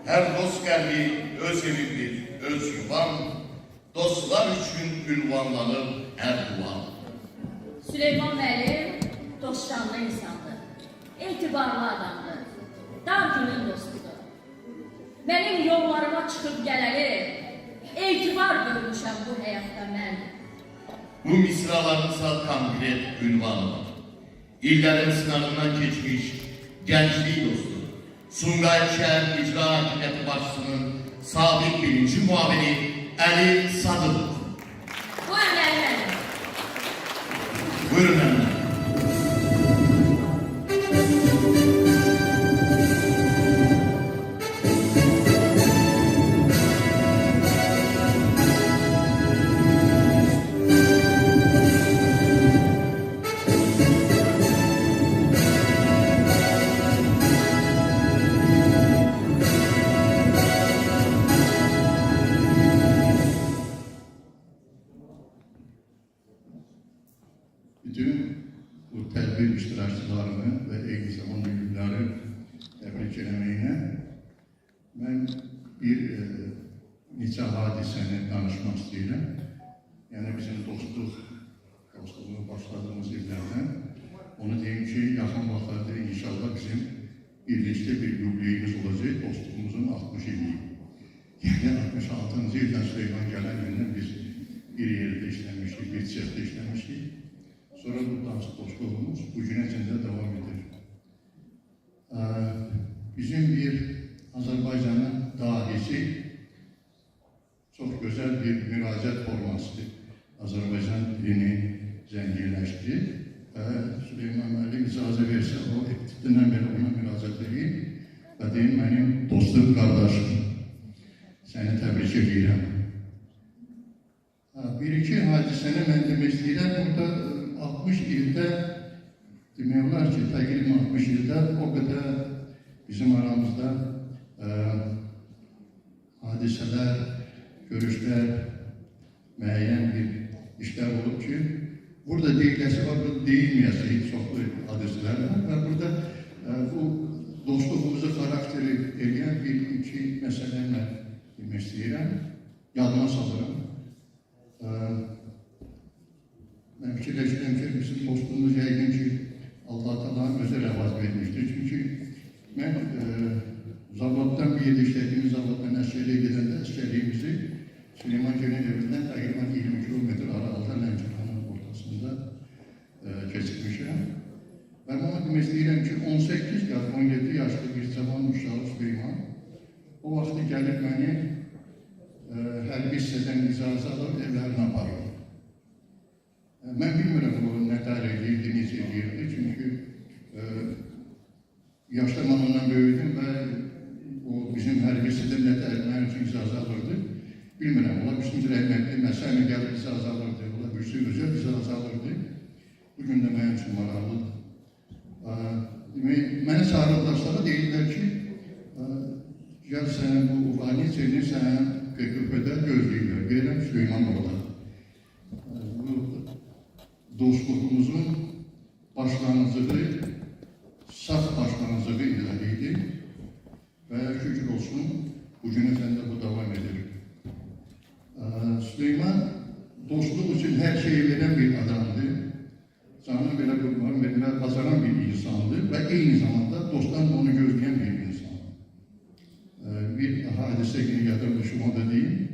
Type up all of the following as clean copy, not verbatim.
Her dost gəldi öz evidir, öz yuvan, dostlar üçün ünvanlanır hər duvan. Süleyman müəllim dostcanlı insandır, etibarlı adamdır, dar günün dostudur. Mənim yollarıma çıxıb gələli, etibar görmüşəm bu həyatda mən. Bu misralarınsa konkret ünvanı var. İllərin sınavından keçmiş gənclik dostu, Sumqayıt şəhər icra hakimiyyəti başçısının sabiq birinci muavini Əli Sadıqov. Buyurun Əli müəllim. Buyurun Əli. Bütün bu tədbir iştirakçılarını və eyni zamanda günləri təbrik eləməyinə mən bir neçə hadisəni danışmaq istəyirəm. Yəni bizim dostluğunu başladığımız illərdən onu deyim ki, yaxın vaxtlarda inşallah bizim birlikdə bir yubileyimiz olacaq, dostluğumuzun 60 ili. Yəni 66-cı ildən Süleyman gələn gündən biz bir yerdə işləmişdik, bir cəhdə işləmişdik. Sonra bu dostluğumuz bugüne de devam edir. Bizim bir Azerbaycan'ın dahisi çok güzel bir müracaat forması. Azerbaycan dilini zenginleştirdi. Süleyman müəllim icazə versə, o eptidindən beri ona müracaat edeyim. Və deyim, mənim dostum, qardaşım, səni təbrik edirəm. Bir-iki hadisəni mən demək istəyirəm. Burada 60 ildə demək olar ki, təqribən 60 ildə o qədər bizim aramızda hadisələr, görüşlər, müəyyən bir işlər olub ki, burada deyiləsi var, burada deyilməyəsi çoxlu hadisələr var və burada bu dostluğumuzu xarakteri eləyən bir-iki məsələni demək istəyirəm, yadıma salıram. Ben fikirleştim ki bizim dostluğumuz yəqin ki Allah Teala'nın özel əvaz vermiştir. Çünkü ben zavoddan bir yerdə işlədiyimiz zavoddan əsgərliyə gedəndə əsgərliyimizi Süleyman Göl'ün evindən təqribən 20 kilometr aralıqda Lənkəranın ortasında keçirmişəm. Ben ona demək istəyirəm ki 18 yaş, 17 yaşlı bir cavan uşağı Süleyman o vaxtı gəlib məni hərbi hissədən icazə alıb evlərinə aparır. Ben bilmiyorum bu ne kadar ilgili, necə edirdi. Çünkü yaşta mən ondan böyüdüm ve o bizim hərbi hissədən nə tərbiyyən üçün icazə alırdı. Bilmirəm, ola bizim rəhmətli məsəlini gəlib icazə alırdı. Ola bir sürü özəl icazə alırdı. Bugün də mənim üçün maraqlıdır. Mənə çağırırlar sonra deyirlər ki, gəl sənin bu ulaniyetini sənin QKP-də gözləyirlər. Gələm Süleyman orada. Dostluğumuzun başlanıcılığı, saf başlanıcılığı ileriydi ve şükür olsun bugüne de bu devam edir. Süleyman dostluq için her şeyi veren bir adamdı. Canı belə qurban, belə kazanan bir insandı ve eyni zamanda dostdan onu gözleyen bir insan. Bir hadise günü yadırdı şu anda değil.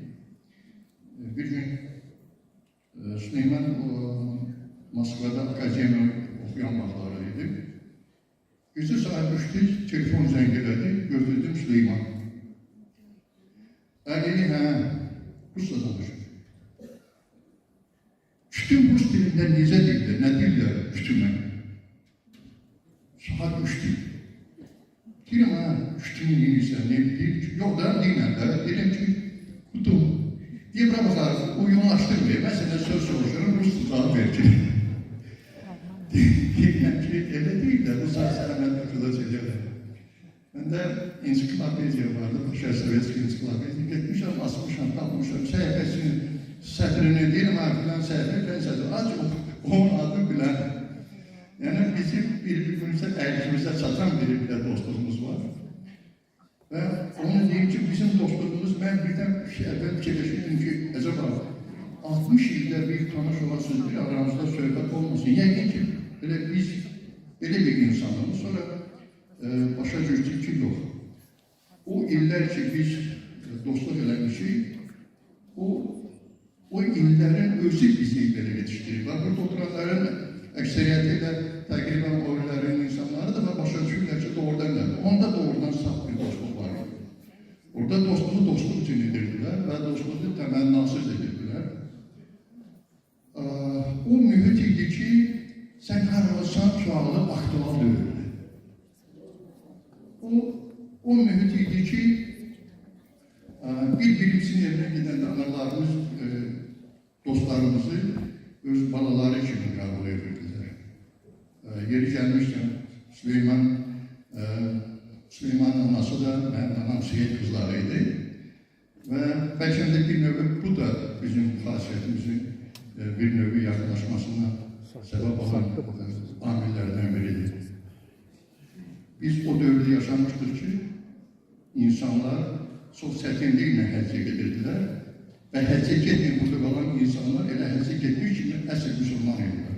Bir gün Süleyman Moskva'da akademi okuyan vaxtlarıydı. Gecə saat 3'te telefon zəng elədi, götürdüm Süleyman. Əli, Rusla danışır. Kütüm Rus dilində necə dildir, nə dillər kütümə? Saat 3'te. Deyirəm, kütümü deyirsən, ne deyir ki? Yox da, deyirəm də, deyirəm ki, kutum. Deyirəm, baxar, uyumlaşdırmıyor. Mən sənə söz soruşurum, Rus tuzağı verir. Deyirəm ki, elə deyil də, bu sənə mən qılac edərəm. Məndə ensiklopediya vardı, Başar Sovetski ensiklopediya. Getmişəm, asmışam, tapmışam, səhifəsini, sətrini deyirəm, filan səhifə, filan səhifə. Ancaq onun adını bilən. Yəni bizim bir-birimizə, əlifimizə çatan bir dostluğumuz var. Və onu deyim bizim dostluğumuz, ben birden evvel fikirleşirdim ki, acaba 60 ildə bir tanış olasınız, bir aramızda söhbət olmasın. Yəqin ki, biz elə bir insanlarız. Sonra başa düşdük ki, yox. O illər ki, biz dostluq eləmişik, o illərin özü bizi belə yetişdirir. Burada oturanların əksəriyyəti ilə təqribən o illərin insanları da başa düşürlər ki, doğrudan gəldi. Onda doğrudan saf bir dostluq var. Orada dostluğu dostluq üçün edirdilər və dostluğu təmənnasız edirdilər. O mühit idi ki, sən hər olsan sualı aktual deyildi. O mühit idi ki, bir-birimizin evine gidəndə analarımız dostlarımızı öz balaları kimi qəbul edirdilər. Yeri gəlmişkən Süleymanın anası da mənim anam Seyid qızları idi. Və bəlkə də bir növü bu da bizim xasiyyətimizin bir növü yaxınlaşmasına səbəb olan amillərdən biridir. Biz o dövrdə yaşamışdır ki, insanlar çox çətinliklə həccə gedirdilər və həccə getməyib burada qalan insanlar elə həccə getmək kimi əsl müsəlman idilər.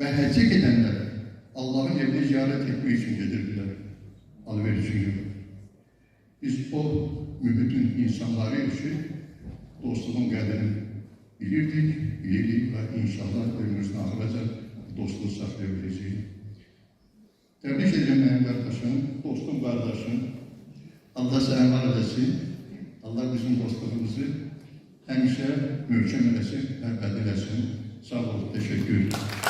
Və həccə gedənlər Allahın evini ziyarət etmək üçün gedirdilər, alver üçün yox. Biz o mühitin insanları üçün dostluğun qədrini bilirdik və inşallah ömrümüzün axıracaq dostluq saxlaya biləcəyik. Təbrik edirəm mənim qardaşım, dostum qardaşım. Allah səni var edəsin. Allah bizim dostluğumuzu həmişə möhkəm eləsin, əbəd eləsin. Sağ ol, təşəkkür.